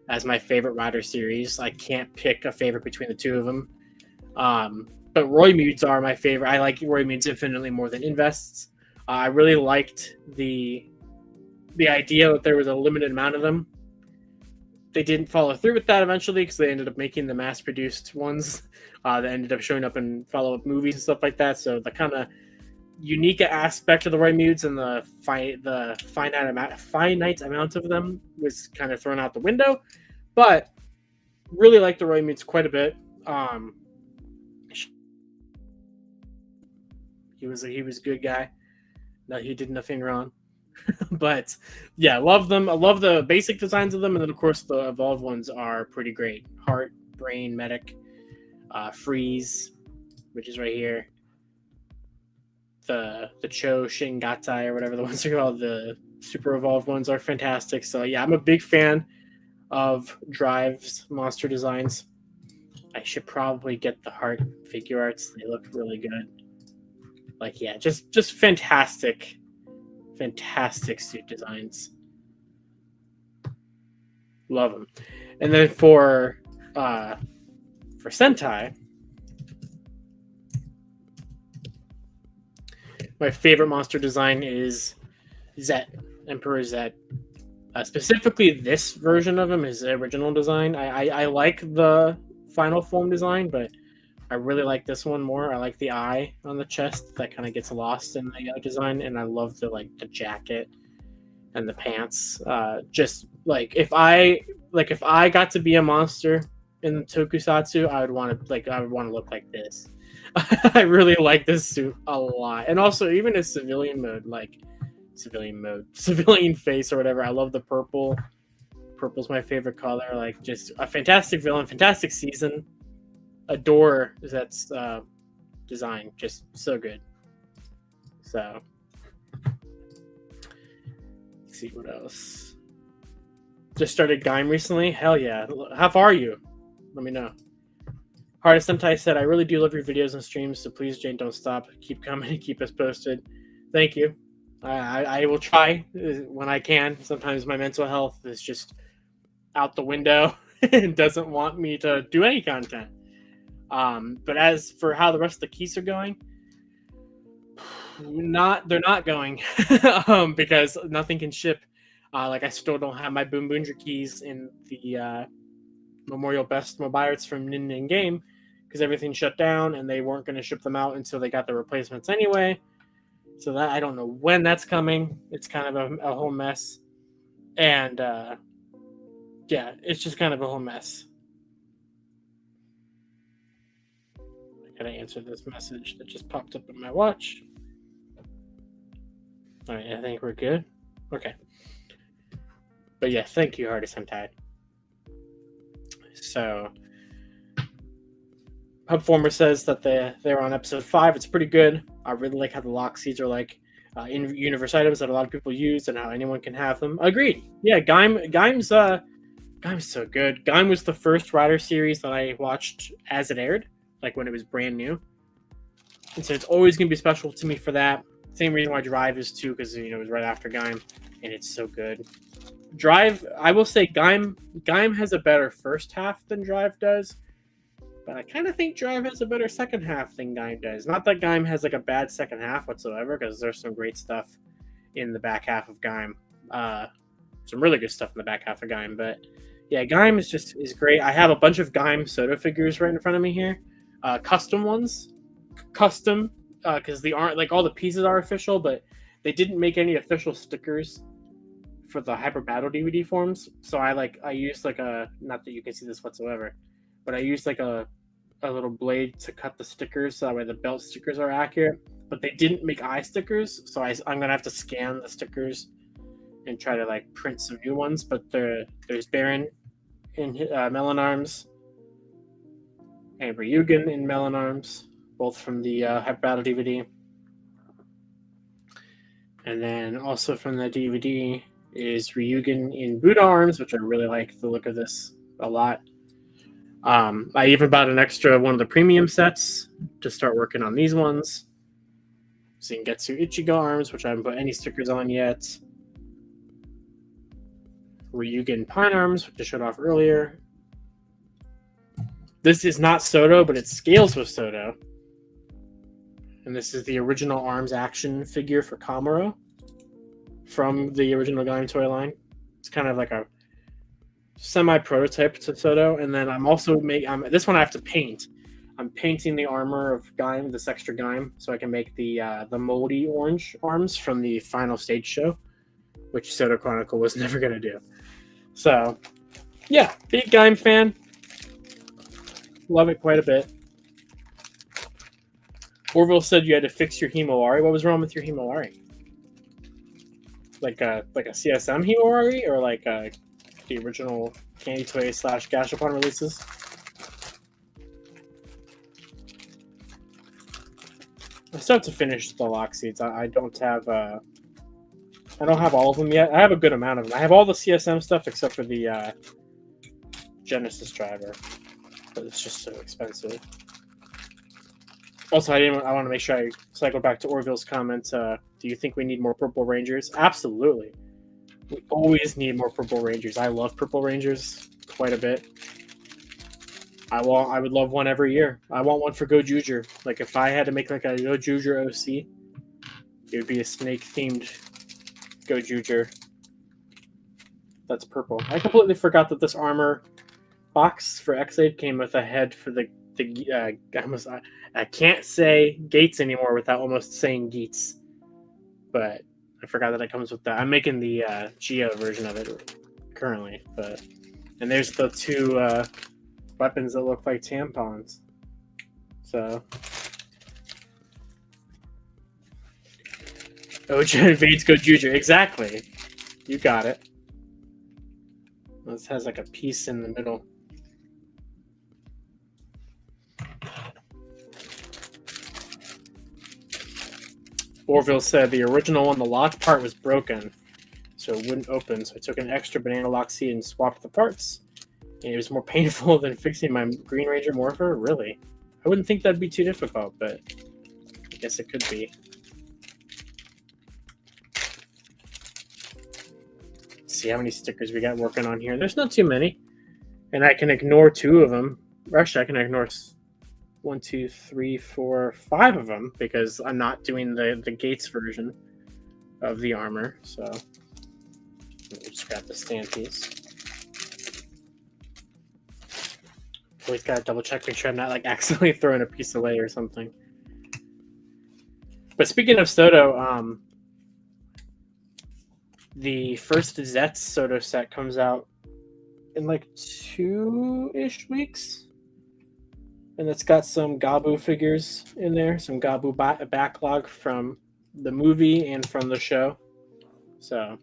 as my favorite rider series. I can't pick a favorite between the two of them. But Roy-Moods are my favorite. I like Roy-Moods infinitely more than Invests. I really liked the idea that there was a limited amount of them. They didn't follow through with that eventually because they ended up making the mass-produced ones that ended up showing up in follow-up movies and stuff like that. So the kind of unique aspect of the Roy-Moods and the finite amount of them was kind of thrown out the window. But really like the Roy-Moods quite a bit. He was a good guy. No, he did nothing wrong. But yeah, love them. I love the basic designs of them, and then of course the evolved ones are pretty great. Heart, Brain, Medic, Freeze, which is right here. The Cho Shingatai or whatever the ones are called, the super evolved ones are fantastic. So yeah, I'm a big fan of Drive's monster designs. I should probably get the Heart figure arts. They look really good. Like yeah, just fantastic suit designs. Love them. And then for Sentai, my favorite monster design is Zet, Emperor Zet. Specifically, this version of him is the original design. I like the final form design, but I really like this one more. I like the eye on the chest that kind of gets lost in the design, and I love the jacket and the pants. Just like if I got to be a monster in Tokusatsu, I would want to look like this. I really like this suit a lot, and also even his civilian face or whatever. I love the purple. Purple's my favorite color. Like just a fantastic villain, fantastic season. Adore Zets design, just so good. So let's see what else. Just started Gaim recently. Hell yeah! How far are you? Let me know. Hardest Sentai said, "I really do love your videos and streams, so please, Jane, don't stop. Keep coming and keep us posted." Thank you. I will try when I can. Sometimes my mental health is just out the window and doesn't want me to do any content. But as for how the rest of the keys are going, they're not going because nothing can ship. Like I still don't have my Boom Boondra keys in the Memorial Best Mobile Arts from Nin Game because everything shut down and they weren't going to ship them out until they got the replacements anyway. So that I don't know when that's coming. It's kind of a whole mess, and yeah, it's just kind of a whole mess. Gotta answer this message that just popped up in my watch. All right, I think we're good. Okay. But yeah, thank you, Hardest Sentai. So, Hubformer says that they're on episode 5. It's pretty good. I really like how the lock seeds are like in-universe items that a lot of people use and how anyone can have them. Agreed. Yeah, Gaim's so good. Gaim was the first Rider series that I watched as it aired. Like when it was brand new, and so it's always going to be special to me for that. Same reason why Drive is too, because it was right after Gaim, and it's so good. Drive, I will say, Gaim has a better first half than Drive does, but I kind of think Drive has a better second half than Gaim does. Not that Gaim has like a bad second half whatsoever, because there's some great stuff in the back half of Gaim. Some really good stuff in the back half of Gaim, but yeah, Gaim is great. I have a bunch of Gaim Soda figures right in front of me here. Custom ones, because they aren't like all the pieces are official, but they didn't make any official stickers for the Hyper Battle DVD forms. So I used like a, not that you can see this whatsoever, but I used like a little blade to cut the stickers so that way the belt stickers are accurate. But they didn't make eye stickers, so I'm gonna have to scan the stickers and try to like print some new ones. But there's Baron in Melon Arms. And Ryugen in Melon Arms, both from the Hyper Battle DVD. And then also from the DVD is Ryugen in Buddha Arms, which I really like the look of this a lot. I even bought an extra one of the premium sets to start working on these ones. Zangetsu Ichigo arms, which I haven't put any stickers on yet. Ryugen Pine arms, which I showed off earlier. This is not Soto, but it scales with Soto. And this is the original arms action figure for Kamuro from the original Gaim toy line. It's kind of like a semi-prototype to Soto. And then I'm also this one I have to paint. I'm painting the armor of Gaim, this extra Gaim, so I can make the moldy orange arms from the final stage show, which Soto Chronicle was never going to do. So, yeah, big Gaim fan. Love it quite a bit. Orville said you had to fix your Himawari. What was wrong with your Himawari? Like a CSM Himawari, or like the original Candy Toy / Gashapon releases? I still have to finish the lock seeds. I don't have all of them yet. I have a good amount of them. I have all the CSM stuff except for the Genesis driver, but it's just so expensive. Also, I want to make sure I cycle back to Orville's comment. Do you think we need more Purple Rangers? Absolutely. We always need more Purple Rangers. I love Purple Rangers quite a bit. I would love one every year. I want one for Gojuger. Like if I had to make like a Gojuger OC, it would be a snake-themed Gojuger. That's purple. I completely forgot that this armor box for X-Aid came with a head for the I can't say Gates anymore without almost saying Geats. But I forgot that it comes with that. I'm making the Geo version of it currently. And there's the two weapons that look like tampons. So Oja invades Gojuger. Exactly. You got it. This has like a piece in the middle. Orville said the original one, the lock part was broken, so it wouldn't open. So I took an extra banana lock seed and swapped the parts. And it was more painful than fixing my Green Ranger Morpher? Really? I wouldn't think that'd be too difficult, but I guess it could be. Let's see how many stickers we got working on here. There's not too many. And I can ignore 2 of them. Actually, I can ignore 1, 2, 3, 4, 5 of them because I'm not doing the Gates version of the armor. So let me just grab the stand piece. Always gotta double check, make sure I'm not like accidentally throwing a piece away or something. But speaking of Soto, the first Zets Soto set comes out in like 2-ish weeks. And it's got some Gabu figures in there, some Gabu backlog from the movie and from the show. So,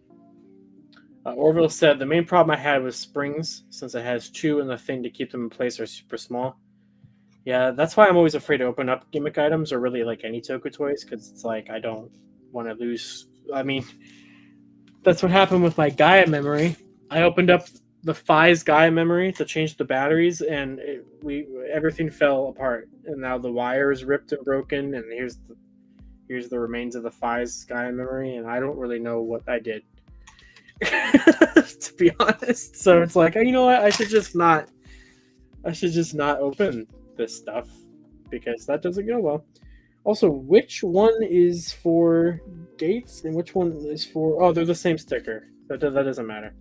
Orville said the main problem I had was springs, since it has 2 and the thing to keep them in place are super small. Yeah, that's why I'm always afraid to open up gimmick items or really like any Toku toys, because it's like I don't want to lose. I mean, that's what happened with my Gaia memory. I opened up the Fi's Gaia memory to change the batteries, and everything fell apart. And now the wire is ripped and broken, and here's the remains of the Fi's Gaia memory, and I don't really know what I did. To be honest. So it's like, you know what, I should just not open this stuff because that doesn't go well. Also, which one is for Gates and which one is for... Oh, they're the same sticker. That doesn't matter.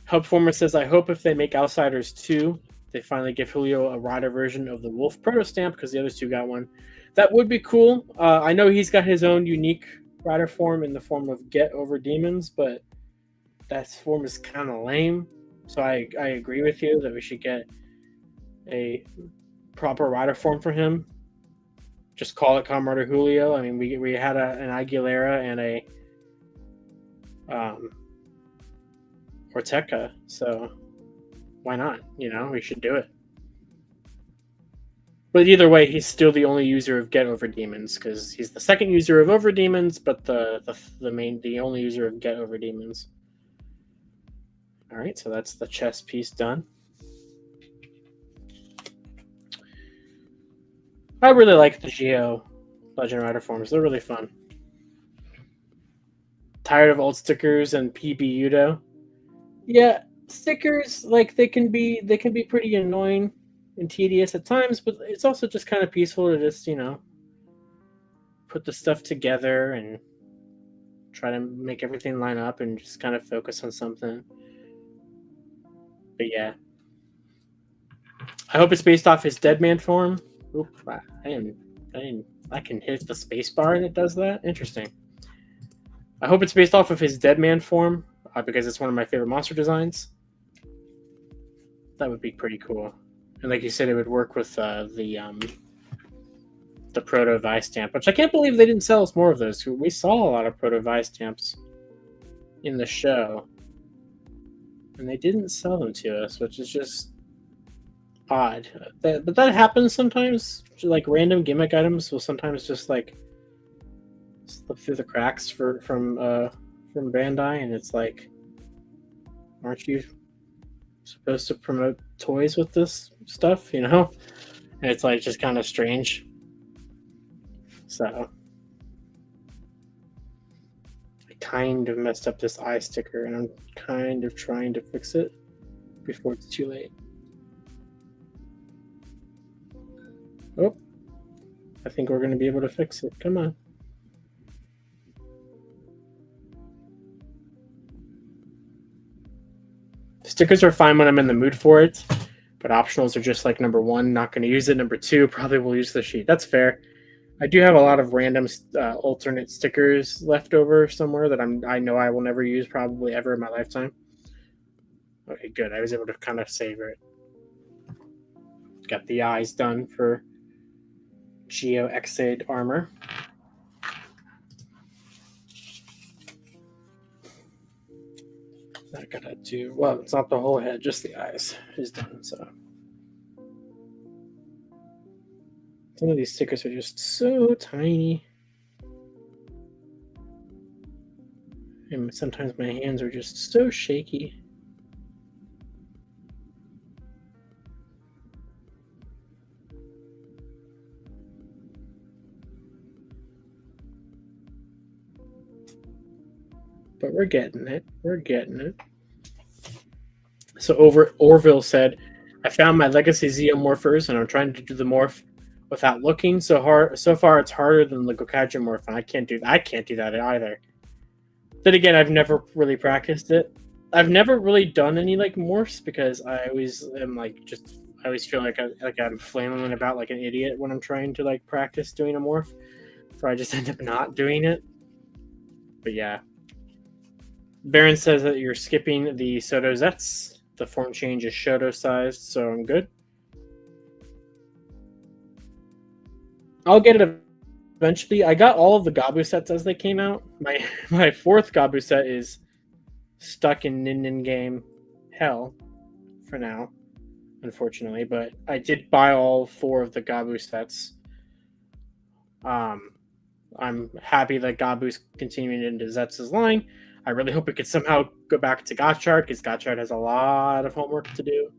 Hubformer says, I hope if they make Outsiders 2, they finally give Julio a rider version of the Wolf Proto Stamp because the other 2 got one. That would be cool. I know he's got his own unique rider form in the form of Get Over Demons, but that form is kind of lame. So I agree with you that we should get a proper rider form for him. Just call it Kamen Rider Julio. I mean, we had an Aguilera and a Ortega, so why not? You know, we should do it. But either way, he's still the only user of Get Over Demons because he's the second user of Over Demons, but the only user of Get Over Demons. All right, so that's the chest piece done. I really like the Geo Legend Rider forms. They're really fun. Tired of old stickers and PB Udo? Yeah, stickers like they can be pretty annoying and tedious at times, but it's also just kind of peaceful to just, put the stuff together and try to make everything line up and just kind of focus on something. But yeah. I hope it's based off his Deadman form. Oop, I can hit the spacebar and it does that? Interesting. I hope it's based off of his Deadman form, because it's one of my favorite monster designs. That would be pretty cool. And like you said, it would work with the Proto Vi stamp, which I can't believe they didn't sell us more of those. We saw a lot of Proto Vi stamps in the show, and they didn't sell them to us, which is just odd. But that happens sometimes. Like random gimmick items will sometimes just like slip through the cracks from Bandai, and it's like, aren't you supposed to promote toys with this stuff? And it's like just kind of strange. So I kind of messed up this eye sticker, and I'm kind of trying to fix it before it's too late. Oh, I think we're going to be able to fix it. Come on. Stickers are fine when I'm in the mood for it, but optionals are just like number one, not going to use it. Number two, probably will use the sheet. That's fair. I do have a lot of random alternate stickers left over somewhere that I know I will never use probably ever in my lifetime. Okay, good. I was able to kind of savor it. Got the eyes done for Geo Exade armor. I gotta do, well, it's not the whole head, just the eyes is done. So some of these stickers are just so tiny, and sometimes my hands are just so shaky. But we're getting it. We're getting it. So Orville said, I found my legacy Xeomorphers and I'm trying to do the morph without looking so hard. So far it's harder than the Gokaiger morph, and I can't do that either. Then again, I've never really practiced it. I've never really done any like morphs because I always am like I always feel like I'm flailing about like an idiot when I'm trying to like practice doing a morph. So I just end up not doing it. But yeah. Baron says that you're skipping the Soto Zets. The form change is Shoto sized, so I'm good. I'll get it eventually. I got all of the Gabu sets as they came out. My fourth Gabu set is stuck in Nin game hell for now, unfortunately. But I did buy all 4 of the Gabu sets. I'm happy that Gabu's continuing into Zetz's line. I really hope it could somehow go back to Gotchard, because Gotchard has a lot of homework to do.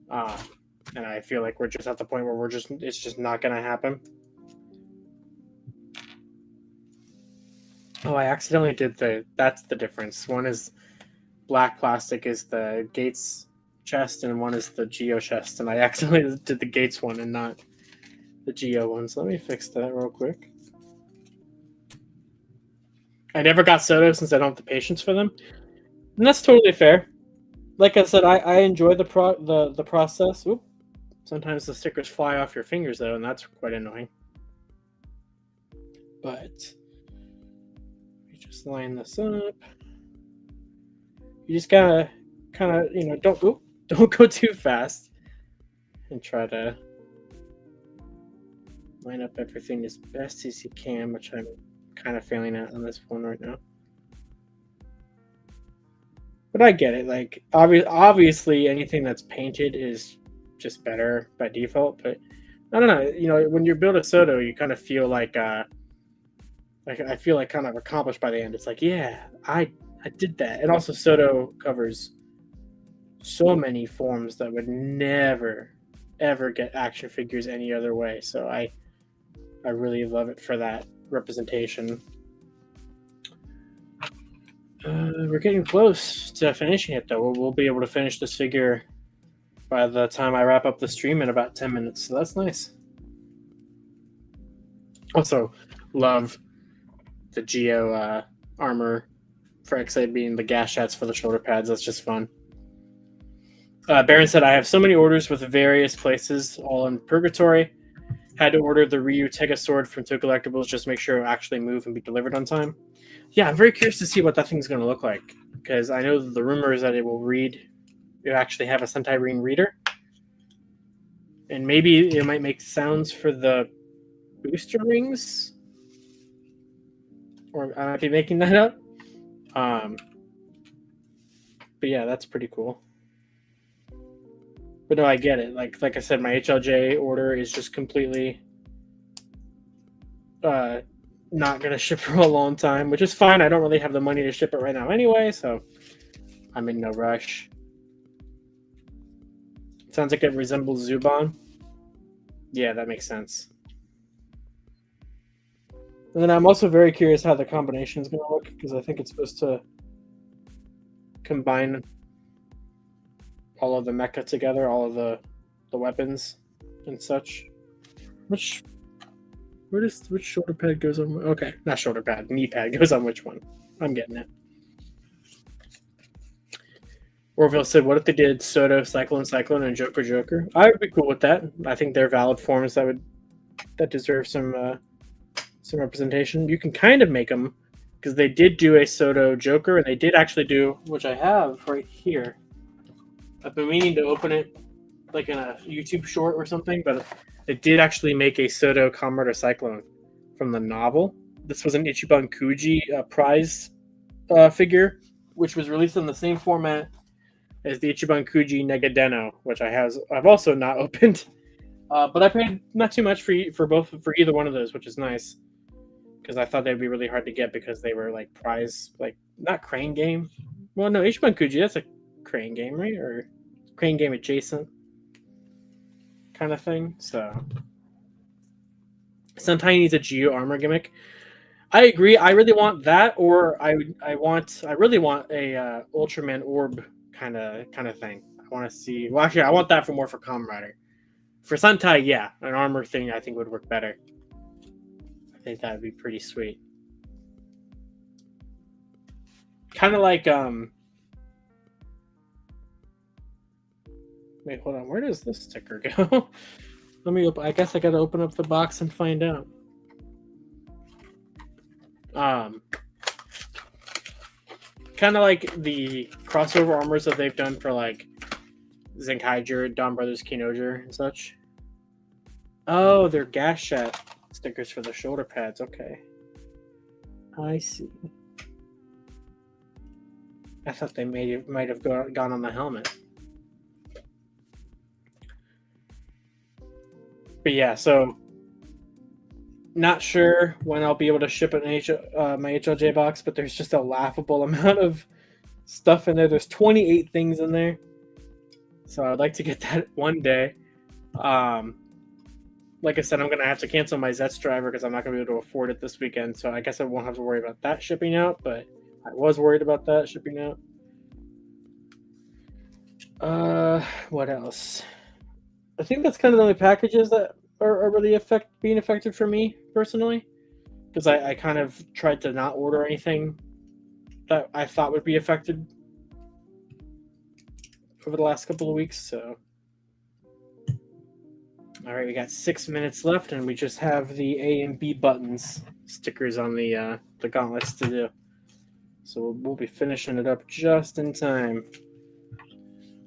And I feel like we're just at the point where it's just not going to happen. Oh, I accidentally did that's the difference. One is black plastic is the Gates chest, and one is the Geo chest. And I accidentally did the Gates one and not the Geo one. So let me fix that real quick. I never got Soto since I don't have the patience for them, and that's totally fair. Like I said, I enjoy the process. Oop. Sometimes the stickers fly off your fingers though, and that's quite annoying. But you just line this up. You just gotta kind of don't go too fast, and try to line up everything as best as you can, which I'm kind of failing at on this one right now. But I get it. like obviously anything that's painted is just better by default, but I don't know, when you build a Soto, you kind of feel like I feel like kind of accomplished by the end. It's like, yeah, I did that. And also Soto covers so many forms that would never ever get action figures any other way. So I really love it for that representation. We're getting close to finishing it, though. We'll be able to finish this figure by the time I wrap up the stream in about 10 minutes. So that's nice. Also, love the Geo armor for XA being the gas shots for the shoulder pads. That's just fun. Baron said, I have so many orders with various places, all in purgatory. Had to order the Ryu Tega sword from Two Collectibles, just make sure it will actually move and be delivered on time. Yeah, I'm very curious to see what that thing's going to look like, because I know the rumor is that it will actually have a Sentai Ring reader. And maybe it might make sounds for the booster rings. Or I might be making that up. But yeah, that's pretty cool. But no, I get it. Like I said, my HLJ order is just completely not going to ship for a long time, which is fine. I don't really have the money to ship it right now anyway, so I'm in no rush. Sounds like it resembles Zubon. Yeah, that makes sense. And then I'm also very curious how the combination is going to look, because I think it's supposed to combine all of the mecha together, all of the weapons and such. Which shoulder pad goes on? Okay, not shoulder pad, knee pad goes on which one? I'm getting it. Orville said, what if they did Soto, Cyclone, and Joker? I would be cool with that. I think they're valid forms that deserve some representation. You can kind of make them, because they did do a Soto Joker, and they did actually do, which I have right here. I've been meaning to open it like in a YouTube short or something, but they did actually make a Soto Kamen Rider Cyclone from the novel. This was an Ichiban Kuji prize figure, which was released in the same format as the Ichiban Kuji Negadeno, which I've also not opened. But I paid not too much for either one of those, which is nice, because I thought they'd be really hard to get because they were like prize, like not Crane Game. Well, no, Ichiban Kuji, that's a Crane Game, right? Or Crane Game adjacent kind of thing. So Sentai needs a Geo armor gimmick. I agree. I really want that, or I really want a Ultraman orb kind of thing. I want to see. Well, actually, I want that for Kamen Rider. For Sentai, yeah, an armor thing I think would work better. I think that would be pretty sweet. Kind of like Wait, hold on. Where does this sticker go? Let me I guess I got to open up the box and find out. Kind of like the crossover armors that they've done for like Zenkaiger, Dawn Brothers, Kinoger, and such. Oh, they're gas shot stickers for the shoulder pads. Okay, I see. I thought they might have gone on the helmet. But yeah, so not sure when I'll be able to ship my HLJ box, but there's just a laughable amount of stuff in there. There's 28 things in there. So I'd like to get that one day. Like I said, I'm going to have to cancel my Zeztz driver because I'm not going to be able to afford it this weekend. So I guess I won't have to worry about that shipping out, but I was worried about that shipping out. What else? I think that's kind of the only packages that are really being affected for me personally, because I kind of tried to not order anything that I thought would be affected over the last couple of weeks. So, all right, we got 6 minutes left, and we just have the A and B buttons stickers on the gauntlets to do. So we'll be finishing it up just in time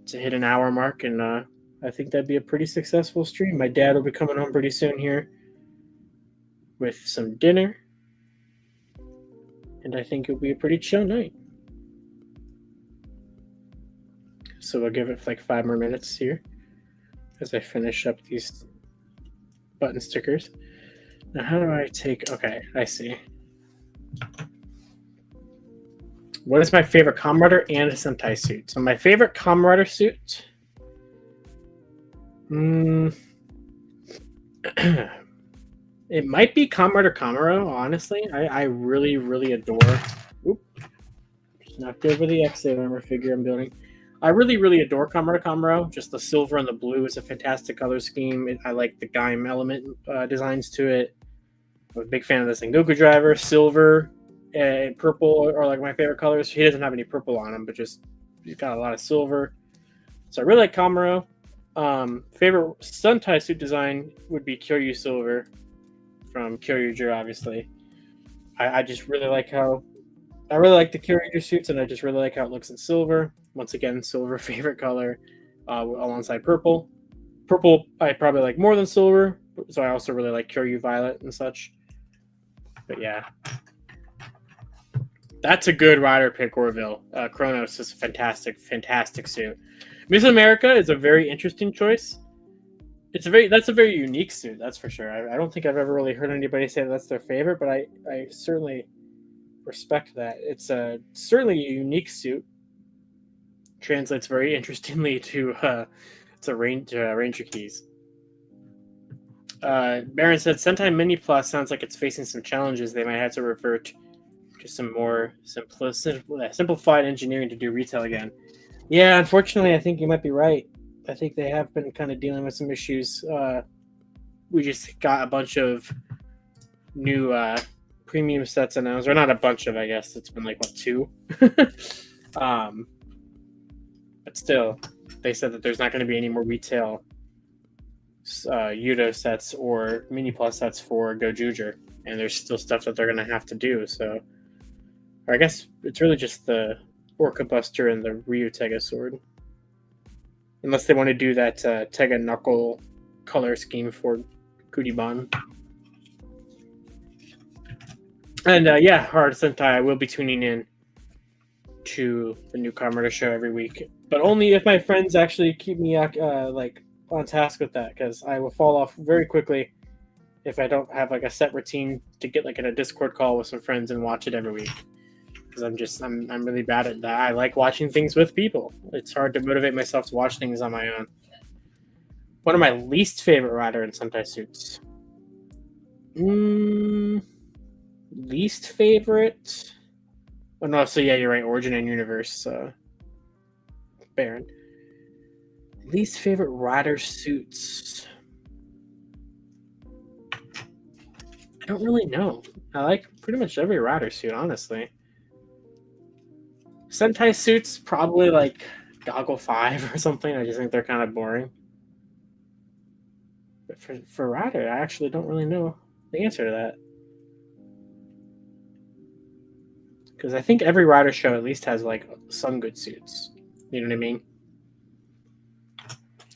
to hit an hour mark, and I think that'd be a pretty successful stream. My dad will be coming home pretty soon here with some dinner, and I think it'll be a pretty chill night. So we'll give it like 5 more minutes here as I finish up these button stickers. Now, how do I take... Okay, I see. What is my favorite Kamen Rider and a Sentai suit? So my favorite Kamen Rider suit... Mm. It might be Kamen Rider Kamaro, honestly. I really, really adore. Oop. Just knocked over the X-Ray armor figure I'm building. I really, really adore Kamen Rider Kamaro. Just the silver and the blue is a fantastic color scheme. I like the Gaim element designs to it. I'm a big fan of the Sengoku driver. Silver and purple are like my favorite colors. He doesn't have any purple on him, but just he's got a lot of silver. So I really like Kamaro. Favorite Sentai suit design would be Kyoryu Silver from Kyoryuger, obviously. I just really like how I really like the Kyoryuger suits, and I just really like how it looks in silver. Once again, silver favorite color, alongside purple. Purple I probably like more than silver, so I also really like Kyoryu Violet and such. But yeah, that's a good rider pick, Orville. Kronos is a fantastic, fantastic suit. Miss America is a very interesting choice. That's a very unique suit, that's for sure. I don't think I've ever really heard anybody say that's their favorite, but I certainly respect that. It's certainly a unique suit. Translates very interestingly to Ranger Keys. Baron said Sentai Mini Plus sounds like it's facing some challenges. They might have to revert to some more simplified engineering to do retail again. Yeah, unfortunately, I think you might be right. I think they have been kind of dealing with some issues. We just got a bunch of new premium sets announced, or not a bunch of, I guess. It's been like, what, 2? But still, they said that there's not going to be any more retail Yudo sets or Mini Plus sets for Gojuger. And there's still stuff that they're going to have to do. So, or I guess it's really just the Orca Buster and the Ryu Tega sword. Unless they want to do that Tega Knuckle color scheme for Kuriban. And yeah, Hard Sentai, I will be tuning in to the new Kamen Rider show every week. But only if my friends actually keep me like on task with that, because I will fall off very quickly if I don't have like a set routine to get like in a Discord call with some friends and watch it every week. Because I'm really bad at that. I like watching things with people. It's hard to motivate myself to watch things on my own. One of my least favorite rider in Sentai suits. Least favorite? Oh no, so yeah, you're right. Origin and Universe. Baron. Least favorite rider suits. I don't really know. I like pretty much every rider suit, honestly. Sentai suits, probably like Goggle 5 or something. I just think they're kind of boring. But for rider, I actually don't really know the answer to that. Because I think every rider show at least has like some good suits. You know what I mean?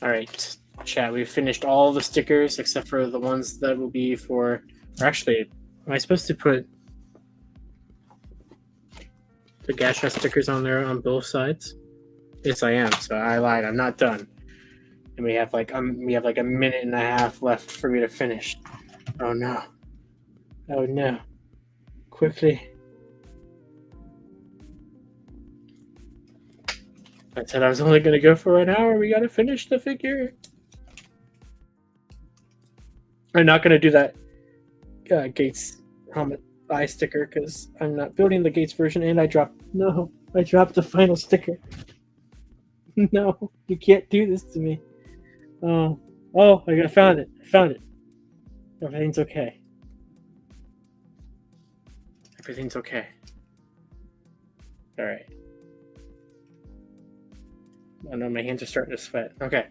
All right, chat. We've finished all the stickers except for the ones that will be for. Or actually, am I supposed to put the Gasha stickers on there on both sides? Yes, I am. So I lied. I'm not done. And we have like a minute and a half left for me to finish. Oh no! Oh no! Quickly! I said I was only going to go for an hour. We got to finish the figure. I'm not going to do that Gates helmet eye sticker because I'm not building the Gates version, and I dropped the final sticker. No, you can't do this to me. Oh, I found it. Everything's okay. Everything's okay. All right. Oh no, my hands are starting to sweat. Okay.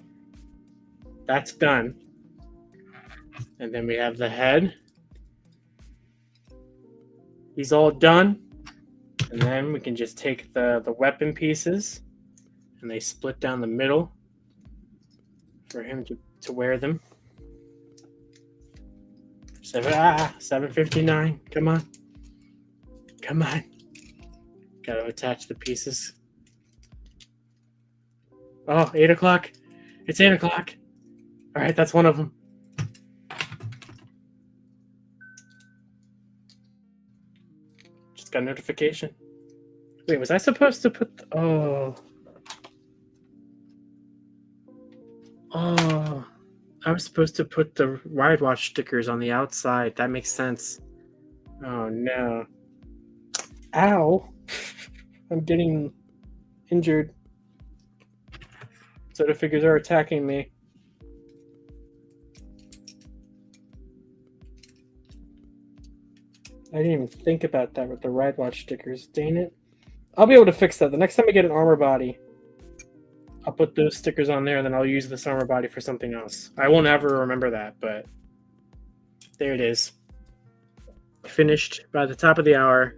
That's done. And then we have the head. He's all done. And then we can just take the weapon pieces and they split down the middle for him to wear them. 7:59. Come on. Gotta attach the pieces. Oh, 8 o'clock. It's 8 o'clock. All right, that's one of them. Just got a notification. Wait, was I supposed to put... Oh, I was supposed to put the Ride Watch stickers on the outside. That makes sense. Oh no. Ow. I'm getting injured. So the figures are attacking me. I didn't even think about that with the Ride Watch stickers. Dang it. I'll be able to fix that. The next time I get an armor body, I'll put those stickers on there, and then I'll use this armor body for something else. I won't ever remember that, but there it is. Finished by the top of the hour.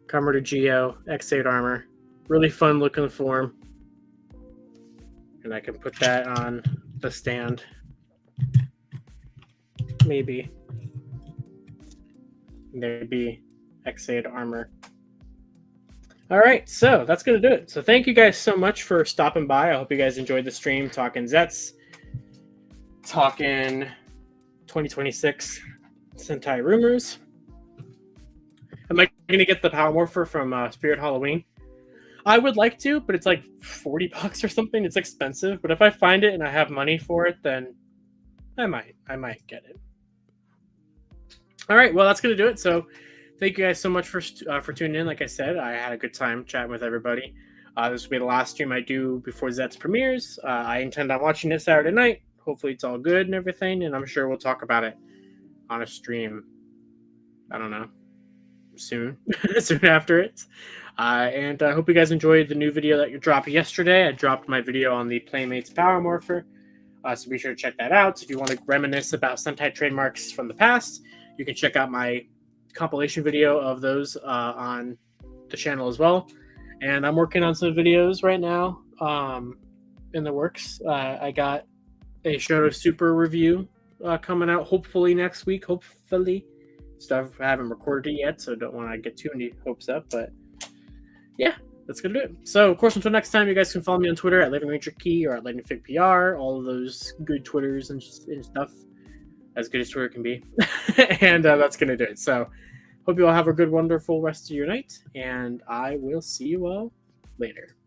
Kamen Rider Geo, X8 armor. Really fun looking form. And I can put that on the stand. Maybe. There'd be X8 armor. All right, so that's going to do it. So thank you guys so much for stopping by. I hope you guys enjoyed the stream talking Zets, talking 2026 Sentai rumors. Am I going to get the Power Morpher from Spirit Halloween? I would like to, but it's like $40 or something. It's expensive, but if I find it and I have money for it, then I might get it. All right, well, that's going to do it. So thank you guys so much for tuning in. Like I said, I had a good time chatting with everybody. This will be the last stream I do before Zets premieres. I intend on watching it Saturday night. Hopefully it's all good and everything, and I'm sure we'll talk about it on a stream. I don't know. Soon after it. And I hope you guys enjoyed the new video that you dropped yesterday. I dropped my video on the Playmates Power Morpher. So be sure to check that out. If you want to reminisce about Sentai trademarks from the past, you can check out my compilation video of those on the channel as well. And I'm working on some videos right now in the works. I got a Shoto Super review coming out hopefully next week. Hopefully. Stuff I haven't recorded it yet, so don't want to get too many hopes up. But yeah, that's going to do it. So, of course, until next time, you guys can follow me on Twitter at LightningRangerKey or at LightningFigPR. All of those good Twitters and stuff. As good as Twitter can be. And that's going to do it. So, hope you all have a good, wonderful rest of your night. And I will see you all later.